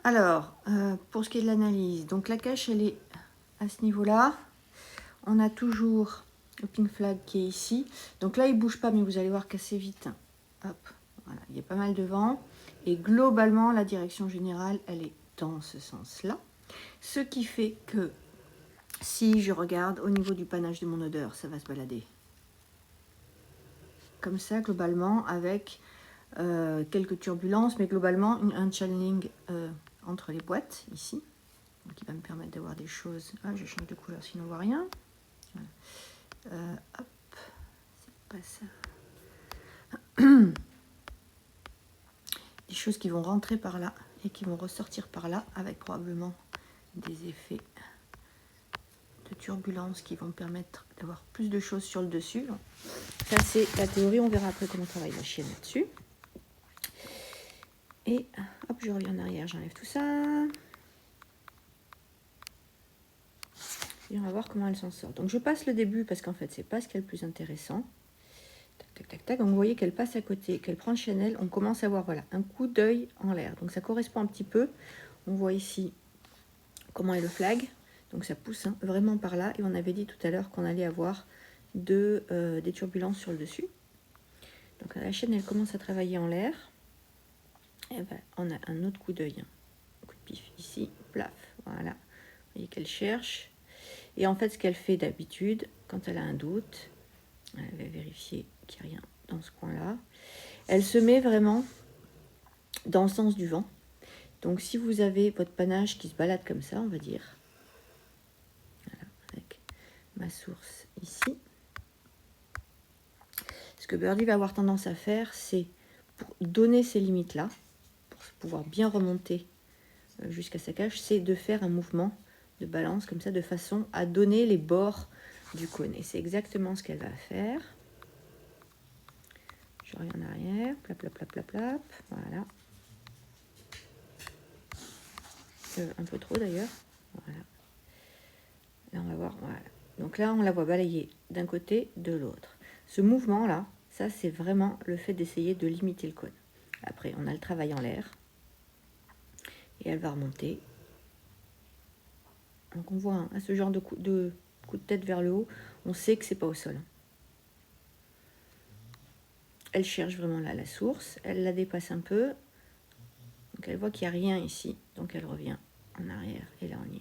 Alors, pour ce qui est de l'analyse, donc la cache, elle est à ce niveau-là. On a toujours le pink flag qui est ici. Donc là, il ne bouge pas, mais vous allez voir qu'assez vite. Hop, voilà, il y a pas mal de vent. Et globalement, la direction générale, elle est dans ce sens-là. Ce qui fait que si je regarde au niveau du panache de mon odeur, ça va se balader. Comme ça, globalement, avec quelques turbulences, mais globalement, un channeling entre les boîtes, ici. Donc, qui va me permettre d'avoir des choses... Ah, je change de couleur, sinon on ne voit rien. Voilà. Hop, c'est pas ça. Des choses qui vont rentrer par là et qui vont ressortir par là, avec probablement des effets de turbulence qui vont permettre d'avoir plus de choses sur le dessus. Ça, c'est la théorie. On verra après comment travaille la chienne là-dessus. Et hop, je reviens en arrière, j'enlève tout ça. Et on va voir comment elle s'en sort. Donc je passe le début parce qu'en fait, c'est pas ce qui est le plus intéressant. Tac, tac, tac, tac. Donc vous voyez qu'elle passe à côté, qu'elle prend le Chanel. On commence à voir, voilà, un coup d'œil en l'air. Donc ça correspond un petit peu. On voit ici comment est le flag. Donc ça pousse vraiment par là. Et on avait dit tout à l'heure qu'on allait avoir des turbulences sur le dessus. Donc la chaîne, elle commence à travailler en l'air. Et ben, on a un autre coup d'œil. Un coup de pif ici, plaf, voilà. Vous voyez qu'elle cherche. Et en fait, ce qu'elle fait d'habitude, quand elle a un doute, elle va vérifier qu'il n'y a rien dans ce coin-là. Elle se met vraiment dans le sens du vent. Donc, si vous avez votre panache qui se balade comme ça, on va dire, voilà, avec ma source ici, ce que Birdie va avoir tendance à faire, c'est pour donner ces limites-là, pour pouvoir bien remonter jusqu'à sa cache, c'est de faire un mouvement de balance comme ça, de façon à donner les bords du cône. Et c'est exactement ce qu'elle va faire. Je reviens en arrière, plap, plap, plap, plap, plap, voilà. Un peu trop d'ailleurs, voilà. Là, on va voir, voilà. Donc là, on la voit balayer d'un côté, de l'autre. Ce mouvement-là, ça, c'est vraiment le fait d'essayer de limiter le cône. Après, on a le travail en l'air. Et elle va remonter. Donc on voit à ce genre de coup de tête vers le haut, on sait que c'est pas au sol. Elle cherche vraiment là la source, elle la dépasse un peu. Donc elle voit qu'il n'y a rien ici, donc elle revient en arrière et là on y est.